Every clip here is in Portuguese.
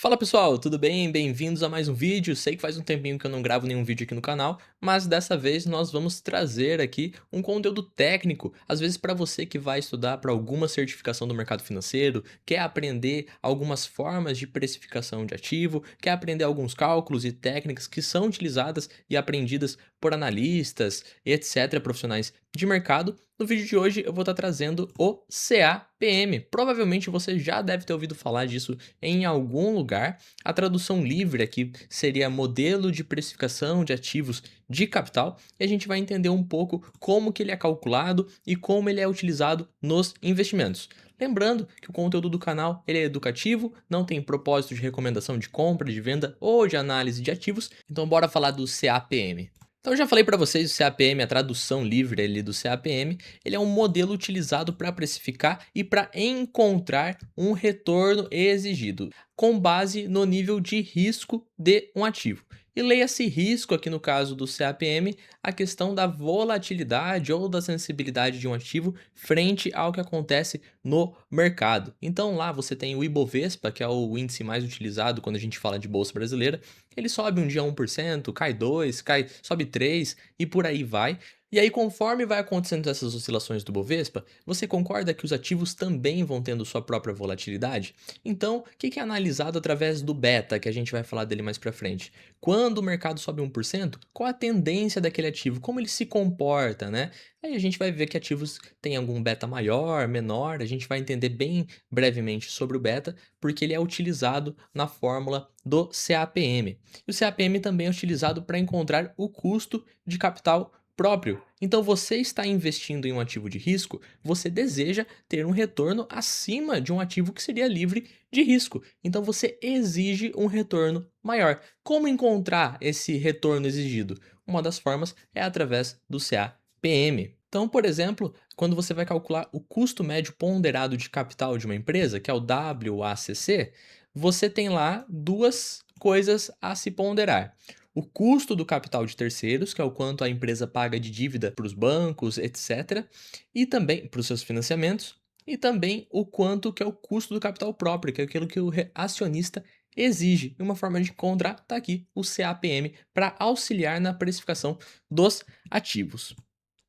Fala pessoal, tudo bem? Bem-vindos a mais um vídeo. Sei que faz um tempinho que eu não gravo nenhum vídeo aqui no canal, mas dessa vez nós vamos trazer aqui um conteúdo técnico, às vezes para você que vai estudar para alguma certificação do mercado financeiro, quer aprender algumas formas de precificação de ativo, quer aprender alguns cálculos e técnicas que são utilizadas e aprendidas por analistas, etc, profissionais de mercado. No vídeo de hoje eu vou estar trazendo o CAPM. Provavelmente você já deve ter ouvido falar disso em algum lugar. A tradução livre aqui seria modelo de precificação de ativos de capital, e a gente vai entender um pouco como que ele é calculado e como ele é utilizado nos investimentos. Lembrando que o conteúdo do canal ele é educativo, não tem propósito de recomendação de compra, de venda ou de análise de ativos, então bora falar do CAPM. Então eu já falei para vocês, o CAPM, a tradução livre ali do CAPM, ele é um modelo utilizado para precificar e para encontrar um retorno exigido, com base no nível de risco de um ativo. E leia-se risco aqui no caso do CAPM, a questão da volatilidade ou da sensibilidade de um ativo frente ao que acontece no mercado. Então lá você tem o Ibovespa, que é o índice mais utilizado quando a gente fala de bolsa brasileira. Ele sobe um dia 1%, cai 2, sobe 3 e por aí vai. E aí, conforme vai acontecendo essas oscilações do Bovespa, você concorda que os ativos também vão tendo sua própria volatilidade? Então, o que é analisado através do beta, que a gente vai falar dele mais pra frente? Quando o mercado sobe 1%, qual a tendência daquele ativo? Como ele se comporta, né? Aí a gente vai ver que ativos têm algum beta maior, menor, a gente vai entender bem brevemente sobre o beta, porque ele é utilizado na fórmula do CAPM. E o CAPM também é utilizado para encontrar o custo de capital próprio. Então, você está investindo em um ativo de risco, você deseja ter um retorno acima de um ativo que seria livre de risco. Então, você exige um retorno maior. Como encontrar esse retorno exigido? Uma das formas é através do CAPM. Então, por exemplo, quando você vai calcular o custo médio ponderado de capital de uma empresa, que é o WACC, você tem lá duas coisas a se ponderar: o custo do capital de terceiros, que é o quanto a empresa paga de dívida para os bancos, etc., e também para os seus financiamentos, e também o quanto que é o custo do capital próprio, que é aquilo que o acionista exige. E uma forma de encontrar está aqui o CAPM para auxiliar na precificação dos ativos.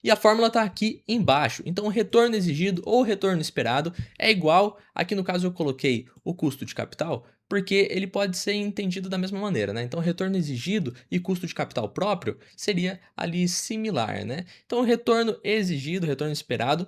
E a fórmula está aqui embaixo. Então, o retorno exigido ou retorno esperado é igual, aqui no caso eu coloquei o custo de capital, porque ele pode ser entendido da mesma maneira, né? Então, retorno exigido e custo de capital próprio seria ali similar, né? Então, o retorno exigido, retorno esperado,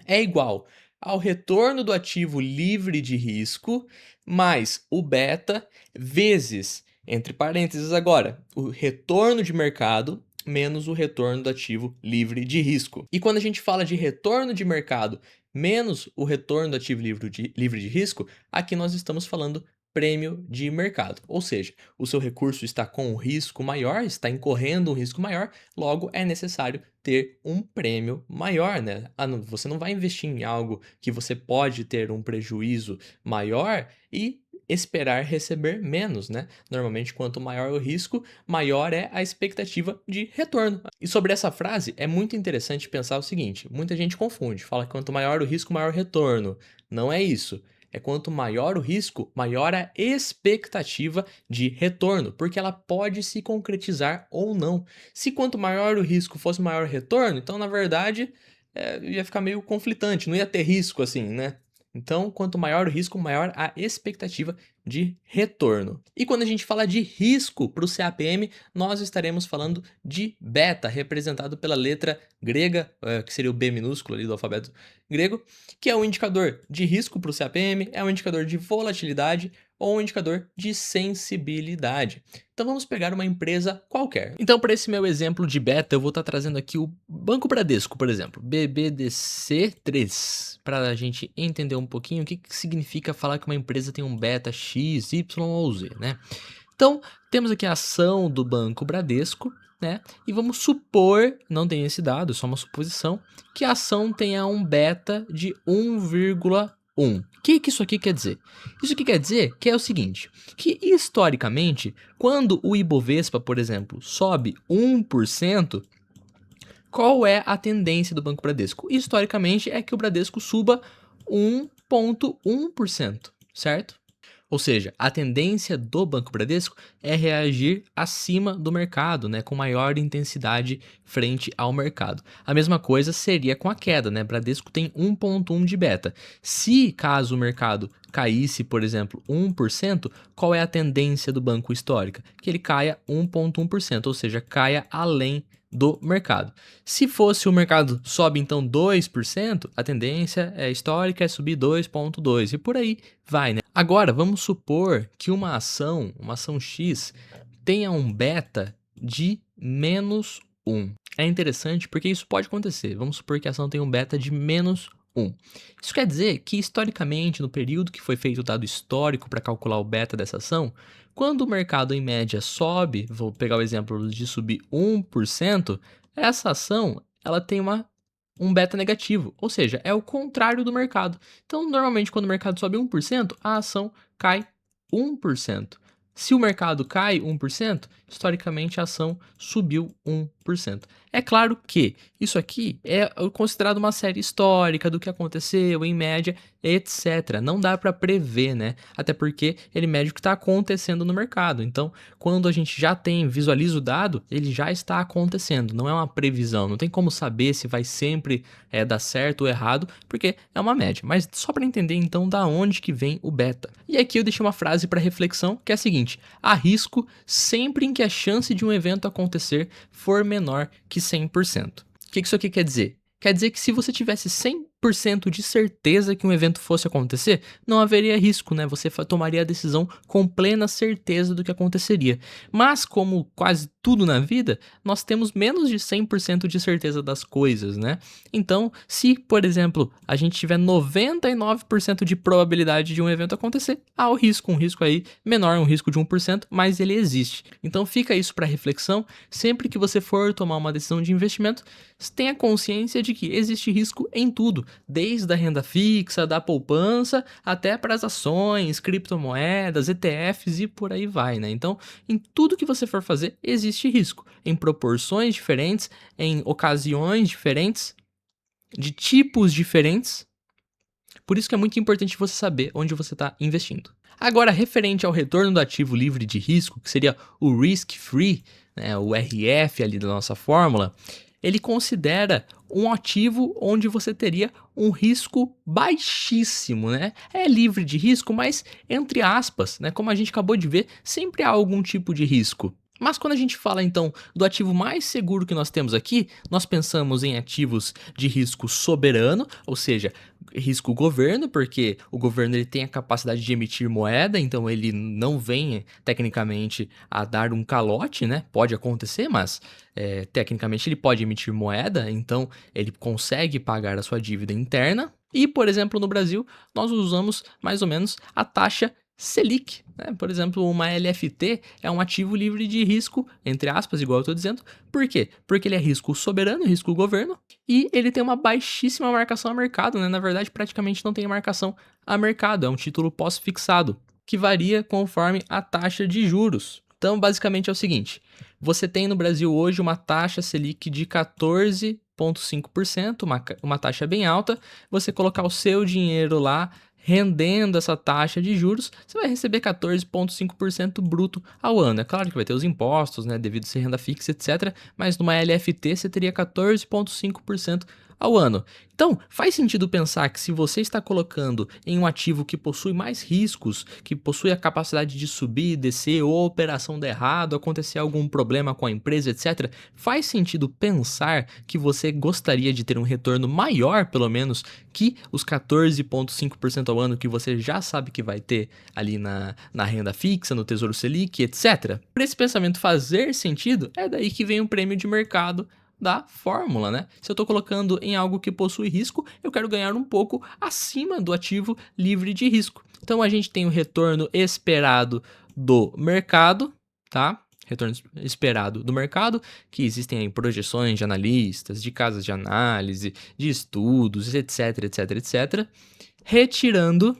é igual ao retorno do ativo livre de risco mais o beta vezes, entre parênteses agora, o retorno de mercado menos o retorno do ativo livre de risco. E quando a gente fala de retorno de mercado menos o retorno do ativo livre de risco, aqui nós estamos falando prêmio de mercado. Ou seja, o seu recurso está com um risco maior, está incorrendo um risco maior, logo é necessário ter um prêmio maior, né? Você não vai investir em algo que você pode ter um prejuízo maior e esperar receber menos, né? Normalmente, quanto maior o risco, maior é a expectativa de retorno. E sobre essa frase, é muito interessante pensar o seguinte: muita gente confunde, fala que quanto maior o risco, maior o retorno. Não é isso. É quanto maior o risco, maior a expectativa de retorno, porque ela pode se concretizar ou não. Se quanto maior o risco fosse maior o retorno, então na verdade ia ficar meio conflitante, não ia ter risco assim, né? Então, quanto maior o risco, maior a expectativa de retorno. E quando a gente fala de risco para o CAPM, nós estaremos falando de beta, representado pela letra grega, que seria o B minúsculo ali do alfabeto grego, que é um indicador de risco para o CAPM, é um indicador de volatilidade ou um indicador de sensibilidade. Então vamos pegar uma empresa qualquer. Então, para esse meu exemplo de beta, eu vou estar trazendo aqui o Banco Bradesco, por exemplo, BBDC3, para a gente entender um pouquinho o que significa falar que uma empresa tem um beta X, Y ou Z, né? Então, temos aqui a ação do Banco Bradesco, né? E vamos supor, não tem esse dado, é só uma suposição, que a ação tenha um beta de 1,1. O que isso aqui quer dizer? Isso aqui quer dizer que é o seguinte, que historicamente, quando o Ibovespa, por exemplo, sobe 1%, qual é a tendência do Banco Bradesco? Historicamente é que o Bradesco suba 1,1%, certo? Ou seja, a tendência do Banco Bradesco é reagir acima do mercado, né, com maior intensidade frente ao mercado. A mesma coisa seria com a queda, né? Bradesco tem 1,1 de beta. Se caso o mercado caísse, por exemplo, 1%, qual é a tendência do banco histórica? Que ele caia 1,1%, ou seja, caia além do mercado. Se fosse o mercado sobe então 2%, a tendência histórica é subir 2,2% e por aí vai, né? Agora, vamos supor que uma ação X, tenha um beta de -1. É interessante porque isso pode acontecer. Vamos supor que a ação tenha um beta de -1. Isso quer dizer que, historicamente, no período que foi feito o dado histórico para calcular o beta dessa ação, quando o mercado em média sobe, vou pegar o exemplo de subir 1%, essa ação ela tem um beta negativo, ou seja, é o contrário do mercado. Então, normalmente, quando o mercado sobe 1%, a ação cai 1%. Se o mercado cai 1%, historicamente a ação subiu 1%. É claro que isso aqui é considerado uma série histórica do que aconteceu, em média, etc. Não dá para prever, né? Até porque ele mede o que está acontecendo no mercado. Então, quando a gente já visualiza o dado, ele já está acontecendo. Não é uma previsão. Não tem como saber se vai sempre dar certo ou errado, porque é uma média. Mas só para entender, então, da onde que vem o beta. E aqui eu deixei uma frase para reflexão, que é a seguinte: há risco sempre em que a chance de um evento acontecer for menor que 100%. O que isso aqui quer dizer? Quer dizer que se você tivesse 100% de certeza que um evento fosse acontecer, não haveria risco, né? Você tomaria a decisão com plena certeza do que aconteceria. Mas, como quase tudo na vida, nós temos menos de 100% de certeza das coisas, né? Então, se, por exemplo, a gente tiver 99% de probabilidade de um evento acontecer, há um risco aí menor, um risco de 1%, mas ele existe. Então, fica isso para reflexão. Sempre que você for tomar uma decisão de investimento, tenha consciência de que existe risco em tudo, desde a renda fixa, da poupança, até para as ações, criptomoedas, ETFs e por aí vai, né? Então, em tudo que você for fazer, existe risco, em proporções diferentes, em ocasiões diferentes, de tipos diferentes. Por isso que é muito importante você saber onde você está investindo. Agora, referente ao retorno do ativo livre de risco, que seria o risk-free, né, o RF ali da nossa fórmula, ele considera um ativo onde você teria um risco baixíssimo, né? É livre de risco, mas entre aspas, né? Como a gente acabou de ver, sempre há algum tipo de risco. Mas quando a gente fala então do ativo mais seguro que nós temos aqui, nós pensamos em ativos de risco soberano, ou seja, risco governo, porque o governo ele tem a capacidade de emitir moeda, então ele não vem tecnicamente a dar um calote, né? Pode acontecer, mas tecnicamente ele pode emitir moeda, então ele consegue pagar a sua dívida interna. E, por exemplo, no Brasil, nós usamos mais ou menos a taxa Selic, né? Por exemplo, uma LFT é um ativo livre de risco, entre aspas, igual eu estou dizendo. Por quê? Porque ele é risco soberano, risco governo, e ele tem uma baixíssima marcação a mercado, né? Na verdade, praticamente não tem marcação a mercado, é um título pós-fixado, que varia conforme a taxa de juros. Então, basicamente é o seguinte: você tem no Brasil hoje uma taxa Selic de 14,5%, uma taxa bem alta. Você colocar o seu dinheiro lá, rendendo essa taxa de juros, você vai receber 14,5% bruto ao ano. É claro que vai ter os impostos, né, devido a ser renda fixa, etc. Mas numa LFT você teria 14,5% ao ano. Então, faz sentido pensar que se você está colocando em um ativo que possui mais riscos, que possui a capacidade de subir, descer, ou a operação der errado, acontecer algum problema com a empresa, etc., faz sentido pensar que você gostaria de ter um retorno maior, pelo menos, que os 14,5% ao ano que você já sabe que vai ter ali na renda fixa, no Tesouro Selic, etc. Por esse pensamento fazer sentido, é daí que vem o prêmio de mercado da fórmula, né? Se eu estou colocando em algo que possui risco, eu quero ganhar um pouco acima do ativo livre de risco. Então a gente tem o retorno esperado do mercado, tá? Retorno esperado do mercado, que existem aí projeções de analistas, de casas de análise, de estudos, etc, etc, etc, retirando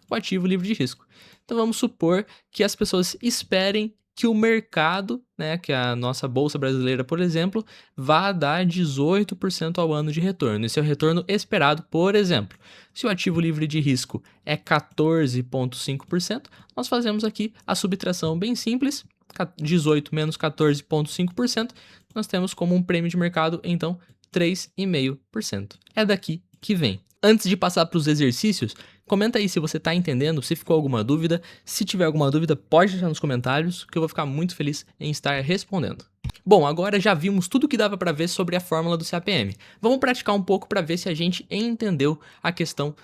o ativo livre de risco. Então vamos supor que as pessoas esperem que o mercado, né, que a nossa bolsa brasileira, por exemplo, vá dar 18% ao ano de retorno. Esse é o retorno esperado, por exemplo. Se o ativo livre de risco é 14,5%, nós fazemos aqui a subtração bem simples, 18 menos 14,5%, nós temos como um prêmio de mercado, então, 3,5%. É daqui que vem. Antes de passar para os exercícios, comenta aí se você está entendendo, se ficou alguma dúvida. Se tiver alguma dúvida, pode deixar nos comentários, que eu vou ficar muito feliz em estar respondendo. Bom, agora já vimos tudo que dava para ver sobre a fórmula do CAPM. Vamos praticar um pouco para ver se a gente entendeu a questão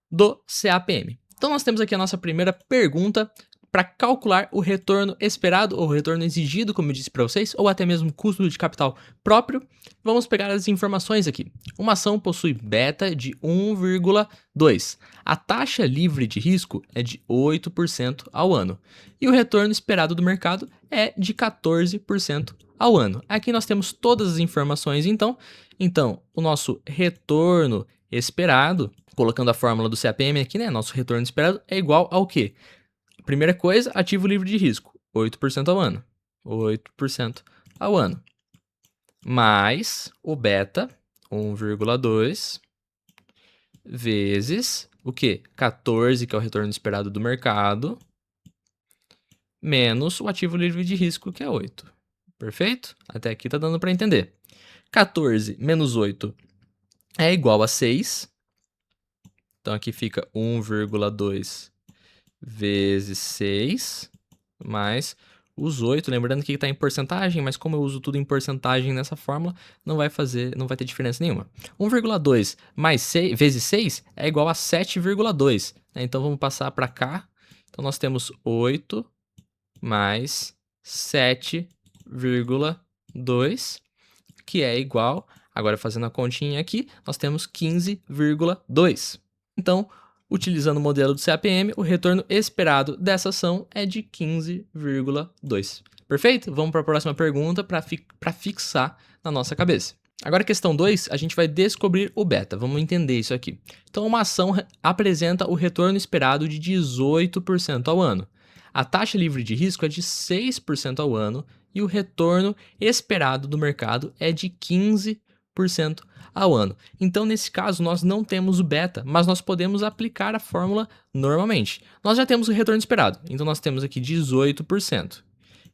do CAPM. Então nós temos aqui a nossa primeira pergunta para calcular o retorno esperado ou retorno exigido, como eu disse para vocês, ou até mesmo custo de capital próprio. Vamos pegar as informações aqui. Uma ação possui beta de 1,2. A taxa livre de risco é de 8% ao ano. E o retorno esperado do mercado é de 14% ao ano. Aqui nós temos todas as informações, então. Então, o nosso retorno esperado, colocando a fórmula do CAPM aqui, né? Nosso retorno esperado é igual ao quê? Primeira coisa, ativo livre de risco, 8% ao ano. 8% ao ano. Mais o beta, 1,2, vezes o quê? 14, que é o retorno esperado do mercado, menos o ativo livre de risco, que é 8. Perfeito? Até aqui tá dando para entender. 14 menos 8 é igual a 6. Então aqui fica 1,2 vezes 6, mais os 8, lembrando que está em porcentagem, mas como eu uso tudo em porcentagem nessa fórmula, não vai ter diferença nenhuma. 1,2 mais 6, vezes 6 é igual a 7,2, né? Então vamos passar para cá. Então nós temos 8 mais 7,2, que é igual, agora fazendo a continha aqui, nós temos 15,2. Então, utilizando o modelo do CAPM, o retorno esperado dessa ação é de 15,2. Perfeito? Vamos para a próxima pergunta para fixar na nossa cabeça. Agora, questão 2, a gente vai descobrir o beta. Vamos entender isso aqui. Então, uma ação apresenta o retorno esperado de 18% ao ano. A taxa livre de risco é de 6% ao ano e o retorno esperado do mercado é de 15% ao ano. Então, nesse caso, nós não temos o beta, mas nós podemos aplicar a fórmula normalmente. Nós já temos o retorno esperado, então nós temos aqui 18%.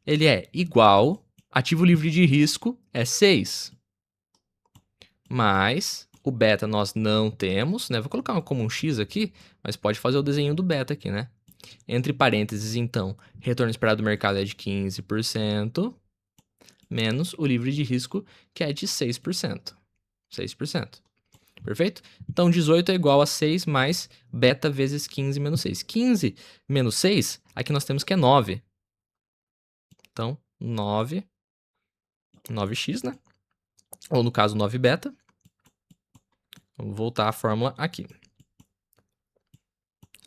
Ele é igual, ativo livre de risco é 6, mais o beta nós não temos, né? Vou colocar como um X aqui, mas pode fazer o desenho do beta aqui, né? Entre parênteses, então, retorno esperado do mercado é de 15%, menos o livre de risco, que é de 6%. 6%. Perfeito? Então, 18 é igual a 6 mais beta vezes 15 menos 6. 15 menos 6, aqui nós temos que é 9. Então, 9x, né? Ou no caso, 9 beta. Vamos voltar à fórmula aqui.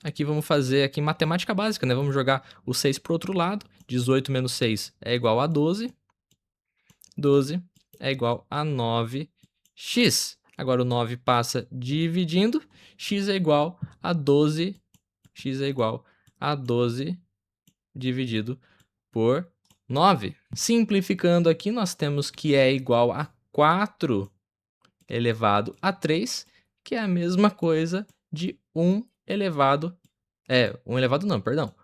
Aqui vamos fazer aqui matemática básica, né? Vamos jogar o 6 para o outro lado. 18 menos 6 é igual a 12. 12 é igual a 9x. Agora o 9 passa dividindo. X é igual a 12. X é igual a 12 dividido por 9. Simplificando aqui, nós temos que é igual a 4 elevado a 3, que é a mesma coisa de 1 elevado... 1 elevado não, perdão.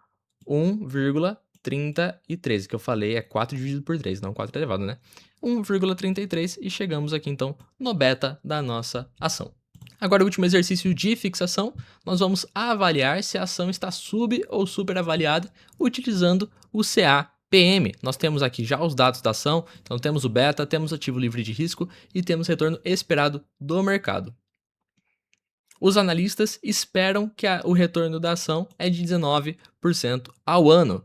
1,33, que eu falei é 4 dividido por 3, não 4 elevado, né? 1,33 e chegamos aqui então no beta da nossa ação. Agora, o último exercício de fixação, nós vamos avaliar se a ação está sub ou superavaliada utilizando o CAPM. Nós temos aqui já os dados da ação, então temos o beta, temos ativo livre de risco e temos retorno esperado do mercado. Os analistas esperam que o retorno da ação é de 19% ao ano.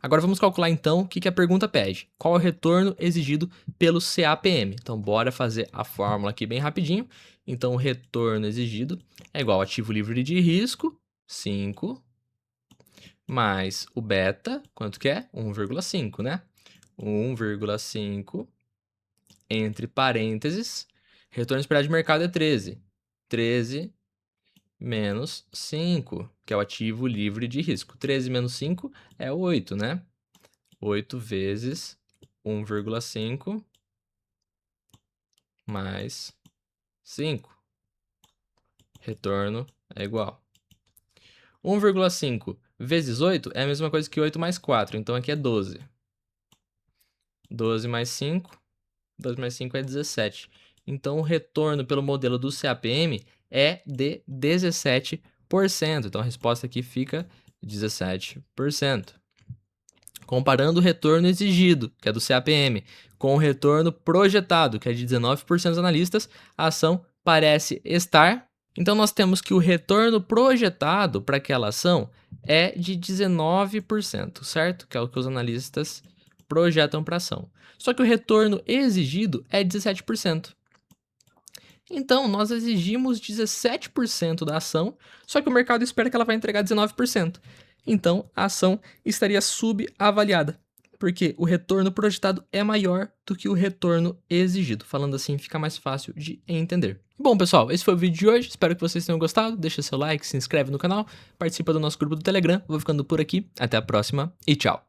Agora vamos calcular então o que a pergunta pede. Qual é o retorno exigido pelo CAPM? Então bora fazer a fórmula aqui bem rapidinho. Então o retorno exigido é igual ao ativo livre de risco, 5, mais o beta, quanto que é? 1,5, né? 1,5 entre parênteses, retorno esperado de mercado é 13. 13 menos 5, que é o ativo livre de risco. 13 menos 5 é 8, né? 8 vezes 1,5 mais 5. Retorno é igual. 1,5 vezes 8 é a mesma coisa que 8 mais 4, então aqui é 12. 12 mais 5, 12 mais 5 é 17. Então o retorno pelo modelo do CAPM é de 17%. Então a resposta aqui fica 17%. Comparando o retorno exigido, que é do CAPM, com o retorno projetado, que é de 19% dos analistas, a ação parece estar. Então nós temos que o retorno projetado para aquela ação é de 19%, certo? Que é o que os analistas projetam para a ação. Só que o retorno exigido é 17%. Então, nós exigimos 17% da ação, só que o mercado espera que ela vai entregar 19%. Então, a ação estaria subavaliada, porque o retorno projetado é maior do que o retorno exigido. Falando assim, fica mais fácil de entender. Bom, pessoal, esse foi o vídeo de hoje. Espero que vocês tenham gostado. Deixa seu like, se inscreve no canal, participa do nosso grupo do Telegram. Vou ficando por aqui. Até a próxima e tchau!